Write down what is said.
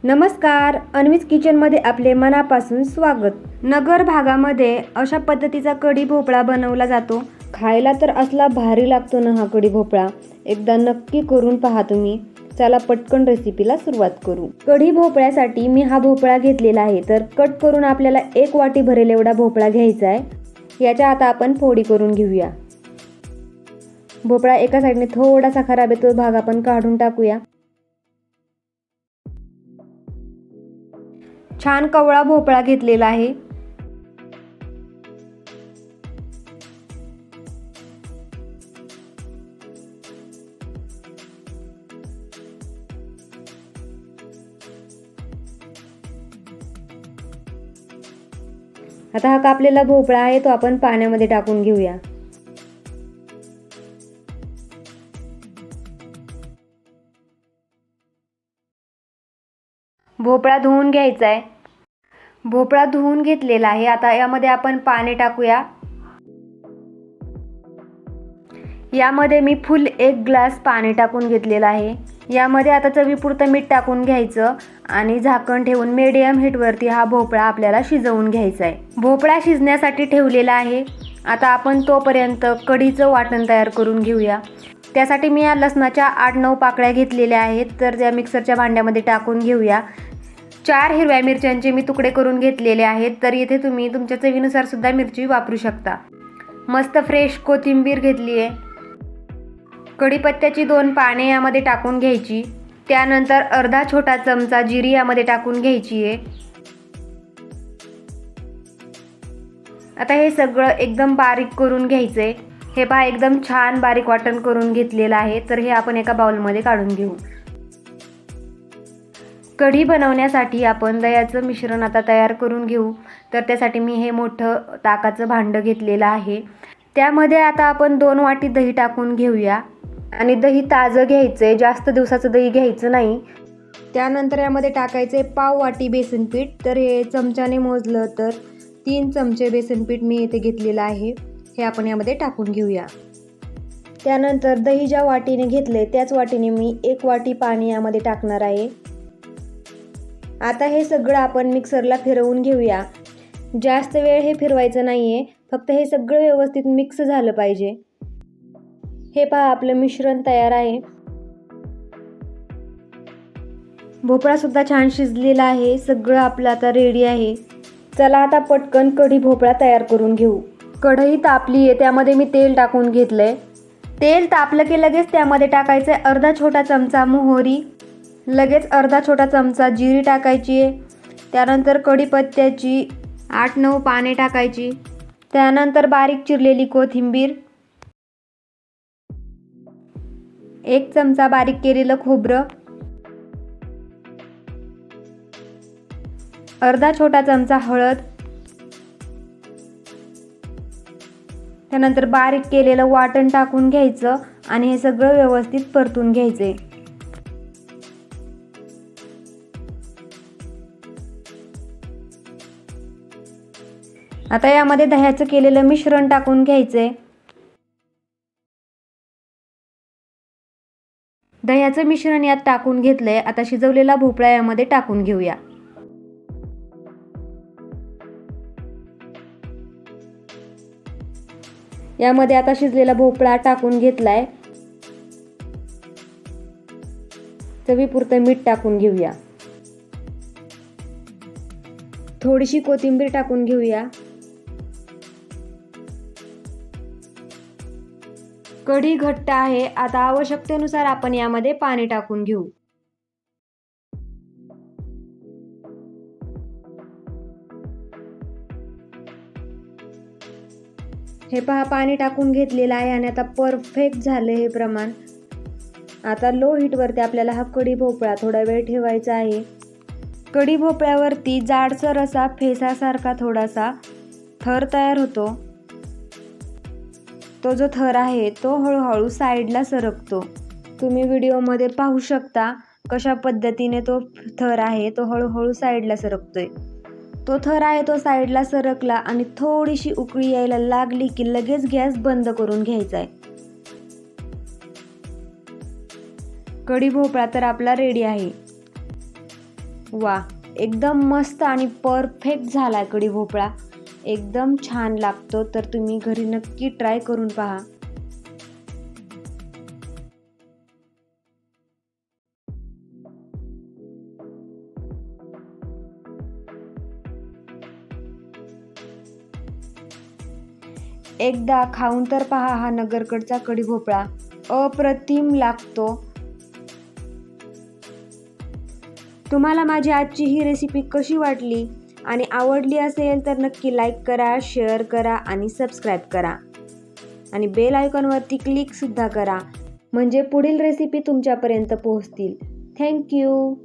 नमस्कार, अन्वीज किचनमध्ये आपले मनापासून स्वागत. नगर भागामध्ये अशा पद्धतीचा कढी भोपळा बनवला जातो. खायला तर असला भारी लागतो ना हा कढी भोपळा. एकदा नक्की करून पहा तुम्ही. चला पटकन रेसिपीला सुरुवात करू. कढी भोपळ्यासाठी मी हा भोपळा घेतलेला आहे. तर कट करून आपल्याला 1 वाटी भरेल एवढा भोपळा घ्यायचा आहे. याच्या आता आपण फोडी करून घेऊया. भोपळा एका साईडने थोडासा खराब आहे, तो भाग आपण काढून टाकूया. छान कवळा भोपळा घेतलेला आहे. आता हा कापलेला भोपळा आहे तो आपण पाण्यामध्ये टाकून घेऊया. भोपळा धुवून घ्यायचा आहे. भोपळा धुवून घेतलेला आहे. आता यामध्ये आपण पाणी टाकूया. यामध्ये मी फुल 1 ग्लास पाणी टाकून घेतलेलं आहे. यामध्ये आता चवीपुरतं मीठ टाकून घ्यायचं आणि झाकण ठेवून मीडियम हीटवरती हा भोपळा आपल्याला शिजवून घ्यायचा आहे. भोपळा शिजण्यासाठी ठेवलेला आहे. आता आपण तोपर्यंत कढीचं वाटण तयार करून घेऊया. त्यासाठी मी या लसणाच्या 8-9 पाकळ्या घेतलेल्या आहेत. तर त्या मिक्सरच्या भांड्यामध्ये टाकून घेऊया. 4 हिरव्या मिरच्यांचे मी तुकडे करून घेतलेले आहेत. तर इथे तुम्ही तुमच्या चवीनुसार सुद्धा मिरची वापरू शकता. मस्त फ्रेश कोथिंबीर घेतली आहे. कढीपत्त्याची 2 पाने यामध्ये टाकून घ्यायची. त्यानंतर अर्धा छोटा चमचा जिरी यामध्ये टाकून घ्यायची आहे. आता हे सगळं एकदम बारीक करून घ्यायचंय. हे पहा एकदम छान बारीक वाटण करून घेतलेलं आहे. तर हे आपण एका बाउलमध्ये काढून घेऊ. कढी बनवण्यासाठी आपण दह्याचं मिश्रण आता तयार करून घेऊ. तर त्यासाठी मी हे मोठं ताकाचं भांडं घेतलेलं आहे. त्यामध्ये आता आपण 2 वाटी दही टाकून घेऊया. आणि दही ताजं घ्यायचं, जास्त दिवसाचं दही घ्यायचं नाही. त्यानंतर यामध्ये टाकायचे पाव वाटी बेसन पीठ. तर हे चमच्याने मोजलं तर 3 चमचे बेसन पीठ मी इथे घेतलेलं आहे. हे आपण यामध्ये टाकून घेऊया. त्यानंतर दही ज्या वाटीने घेतले त्याच वाटीने मी 1 वाटी पाणी यामध्ये टाकणार आहे. आता हे सगळं आपण मिक्सरला फिरवून घेऊया. जास्त वेळ हे फिरवायचं नाहीये, फक्त हे सगळं व्यवस्थित मिक्स झालं पाहिजे. हे पहा आपलं मिश्रण तयार आहे. भोपळा सुद्धा छान शिजलेला आहे. सगळं आपलं आता रेडी आहे. चला आता पटकन कढी भोपळा तयार करून घेऊ. कढई तापली आहे, त्यामध्ये मी तेल टाकून घेतलंय. तेल तापलं की लगेच त्यामध्ये टाकायचं अर्धा छोटा चमचा मोहरी, लगेच अर्धा छोटा चमचा जिरी टाकायची आहे. त्यानंतर कढीपत्त्याची 8-9 पाने टाकायची. त्यानंतर बारीक चिरलेली कोथिंबीर, 1 चमचा बारीक केलेलं खोबरं, अर्धा छोटा चमचा हळद, त्यानंतर बारीक केलेलं वाटण टाकून घ्यायचं आणि हे सगळं व्यवस्थित परतून घ्यायचे. आता यामध्ये दह्याचं केलेलं मिश्रण टाकून घ्यायचे. दह्याचं मिश्रण यात टाकून घेतलंय. आता शिजवलेला भोपळा यामध्ये टाकून घेऊया. यामध्ये आता शिजलेला भोपळा टाकून घेतलाय. चवीपुरतं मीठ टाकून घेऊया. थोडीशी कोथिंबीर टाकून घेऊया. कढी घट्ट आहे. आता आवश्यकतेनुसार आपण यामध्ये पाणी टाकून घेऊ. हे पहा पाणी टाकून घेतलेलं आहे आणि आता परफेक्ट झालं हे प्रमाण. आता लो हीटवरती आपल्याला हा कढी भोपळा थोडा वेळ ठेवायचा आहे. कढी भोपळ्यावरती जाडसर असा फेसासारखा थोडासा थर तयार होतो. तो जो थर आहे तो हळूहळू साईडला सरकतो. तुम्ही व्हिडिओमध्ये पाहू शकता कशा पद्धतीने तो थर आहे तो हळूहळू साईडला सरकतोय. तो थर आहे तो साईडला सरकला आणि थोडीशी उकळी यायला लागली की लगेच गॅस बंद करून घ्यायचा आहे. कढी भोपळा तर आपला रेडी आहे. वा, एकदम मस्त आणि परफेक्ट झाला कढी भोपळा. एकदम छान लागतो, तर तुम्ही घरी नक्की ट्राय करून पहा. एकदा खाऊन तर पहा हा नगरकडचा कढी भोपळा. अप्रतिम लागतो. तुम्हाला माझी आजची ही रेसिपी कशी वाटली आणि आवडली असेल तर नक्की लाईक करा, शेअर करा आणि सबस्क्राईब करा. आणि बेल आयकॉनवरती क्लिकसुद्धा करा, म्हणजे पुढील रेसिपी तुमच्यापर्यंत पोहोचतील. थँक्यू.